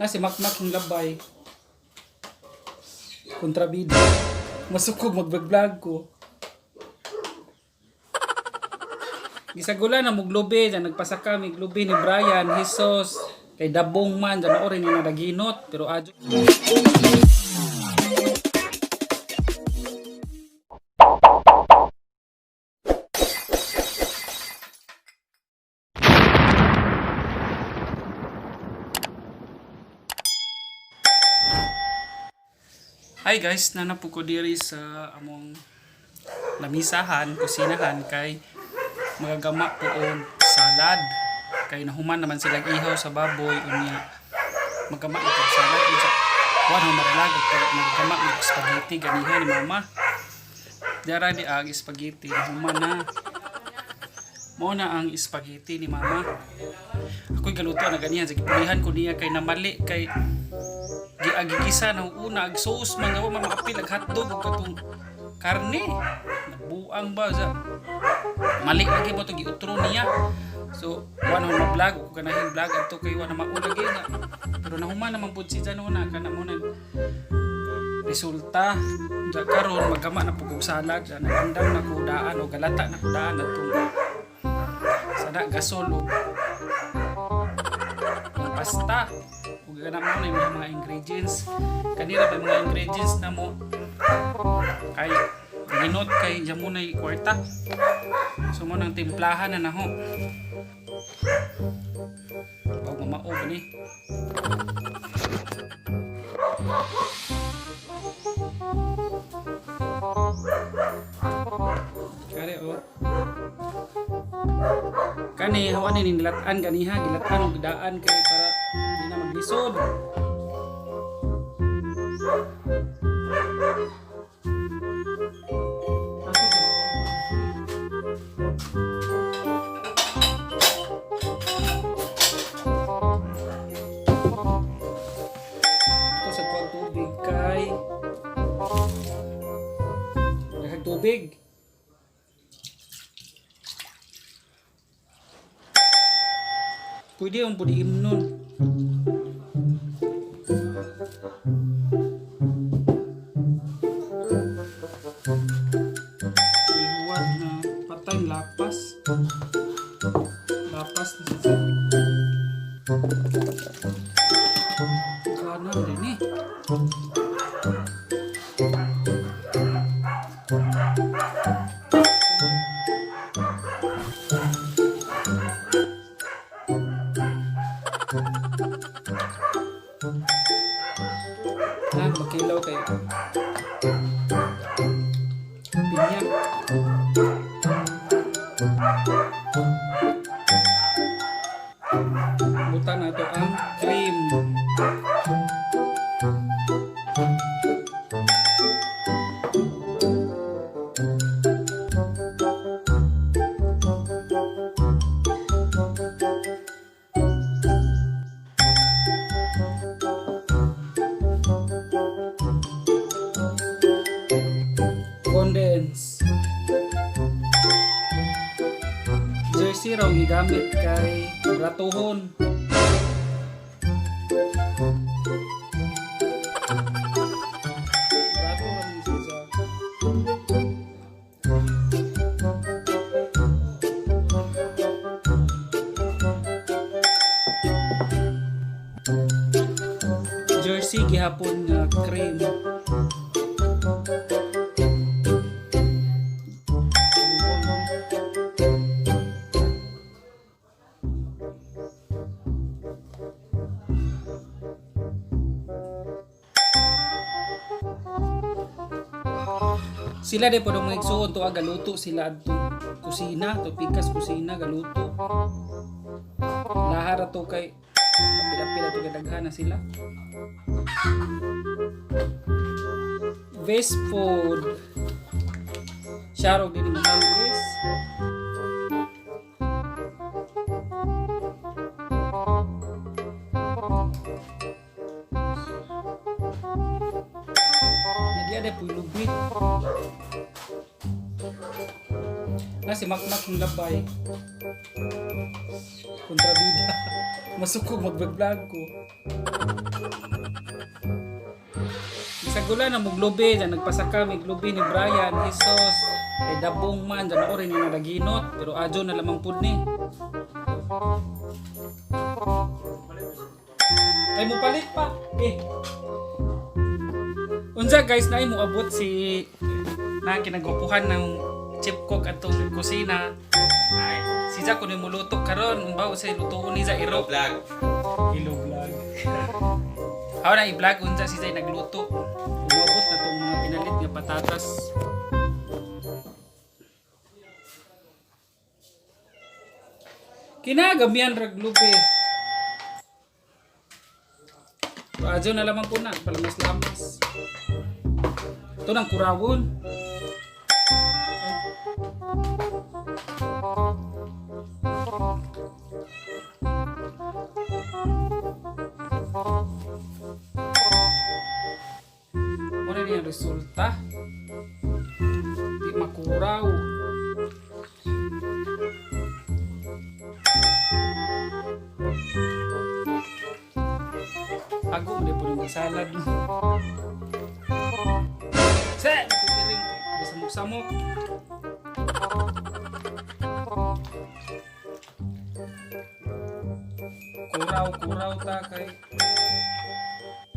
Na si Makmak ng labay. Kontrabida. Masukog mag-vlog ko. Gisagulan na muglubi, dyan nagpasaka may glubi ni Brian, Jesus, kay Dabong man, dyan na orin yung nadaginot, pero adyo. Hi guys, nanapo ko diri sa among lamisahan, kusinahan kay magagama po og salad. Kay nahuman naman sila ihaw sa baboy unya. Magagama ito salad unsa. Kuan ho mag-vlog magagama og spaghetti ganiha ni mama. Dara di ag spaghetti nahuman na. Mao na ang spaghetti ni mama. Ako'y galuto na ganihan sa gipulihan ko niya kay namali kay giagigisa ng una ag sauce man daw man makapil ag hotdog ug katong karne nabuang ba sa mali lagi mo to giutro niya. So wala na vlog ug kanahin vlog adto kay wala mauna lagi na pero nahuman naman pud si Janona kana mo nag resulta ja karon magkama na pugog salad ja nagandam na kudaan o galata na kudaan adtong sada gasol o pasta ug kana mo na yung mga ingredients kanira ba mga ingredients na mo kay ginot kay jamunay kwarta so mo nang timplahan na naho pag mamao ni kare o kani hawan ni nilatan ganiha gilatan og daan kay para di na maglisod. Ito sa kuwang tubig kay daghang tubig. Pwede yung pwede nun. Ihuwat na patay lapas. Lapas na sa kanan din eh. Magkilaw kayo pinya buta na ito ang cream condense. Jersey raw gigamit kay ratuhon. Rato ra ni siya. Jersey gihapon nga cream. Sila din po nung magsuon to galuto sila adto kusina to pikas kusina galuto lahara to kay pila-pila to gadaghan na sila. Best food Sharog din mo guys. Ada pulubit na si Makmak ng labay kontrabida Masukog mag-vlog ko. Sa gula na muglubi, na nagpasaka may glubi ni Brian, Jesus, kay dabong man, dyan ako rin yung nalaginot, pero adyo na lamang pud ni. Ay mo palit pa, Unsa guys, na mo abot si na kinagwapuhan ng chip cook atong kusina. Ay, si Jack kuno muluto karon, umbaw sa lutuon ni sa iro vlog. Ilo vlog. Aw na i-vlog unsa si Jay nagluto. Umabot na tong mga pinalit nga patatas. Kinagamian raglupe. Adyo na lamang po na, palamas-lamas. Ito ng kurawon. Ano yung resulta? Di makuraw. Ako mo po yung salad. Set! Kukiring ko. Samok-samok. Kuraw ta kay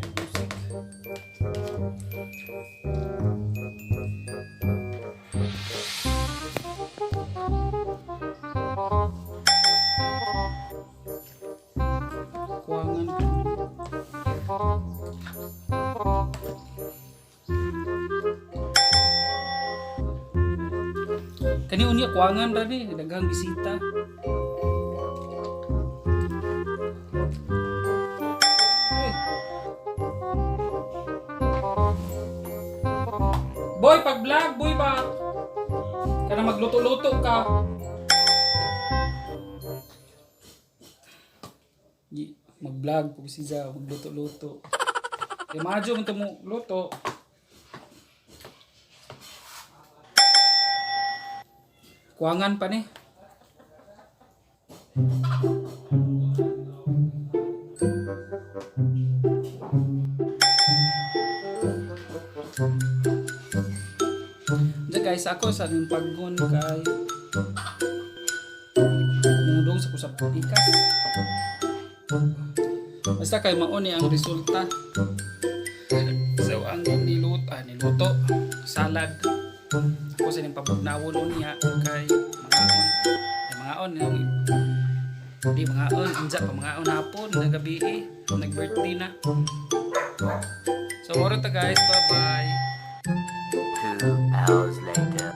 music. Kuangan kani unya kuangan ra ni daghang bisita. Boy, pag-vlog, boy ba? Kana magluto-luto ka. Mag-vlog po si Za, magluto-luto. E madyo man mo luto. Kuangan pa ni. Guys, ako sa yung paggun kay nungdong sa kusap ikas. Basta kay mauni ang resulta. So ang niluto salad. Ako sa yung pabugnawon niya kay mangaon di mangaon unsa pa mangaon hapon na gabi nag-birthday na. So moro ta guys, bye bye. 2 hours later.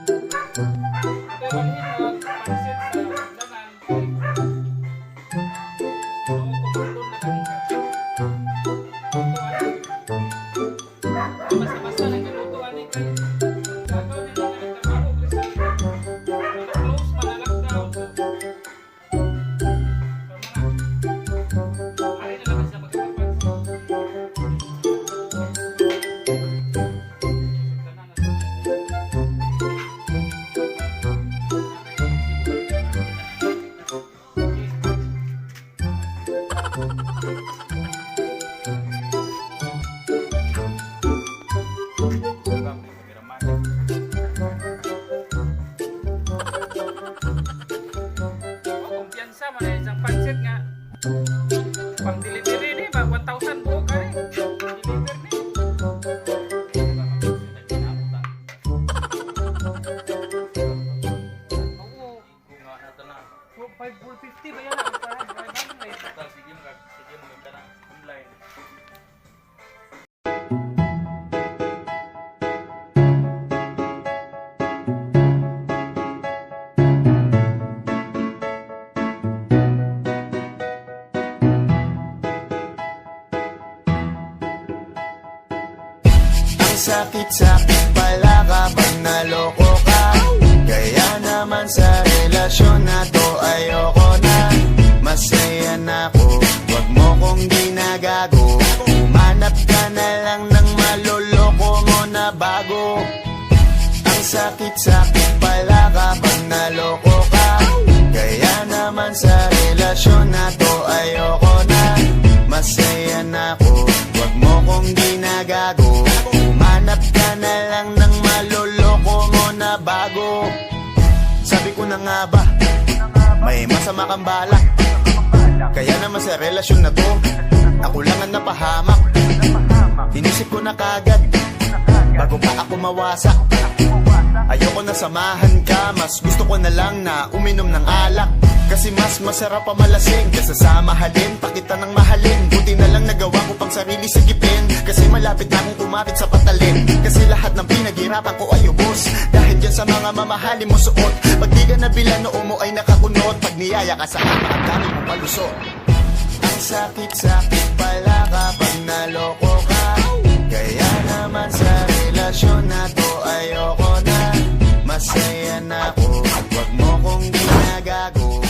Pang delivery ni ba 1,000 buo ka rin. Deliver ni. Oo. 5,450 ba yan? Sige mo ka na online. Sakit-sakit pala kapag naloko ka. Kaya naman sa relasyon na to ayoko na. Masaya na ako, wag mo kong ginagago. Umanap ka na lang ng maloloko mo na bago. Ang sakit-sakit pala kapag naloko ka. Kaya naman sa relasyon na to ayoko masama kang balak. Kaya naman sa relasyon na to, ako lang ang napahamak. Inisip ko na kagad bago pa ako mawasak. Ayoko na samahan ka, mas gusto ko na lang na uminom ng alak. Kasi mas masarap pa malasing kesa sa mahalin, pa kita ng mahalin. Buti na lang nagawa ko pang sarili sigipin, kasi malapit na akong kumapit sa patalim. Kasi lahat ng pinaghirapan ko ay ubos dahil dyan sa mga mamahalin mo suot. Pag di ka nabila noo mo ay nakakunot, pag niyaya ka sa akin ang dami mong palusot. Ang sakit-sakit pala kapag naloko ka. Kaya naman sa relasyon na to ayoko na. Masaya na ako, wag mo kong ginagago.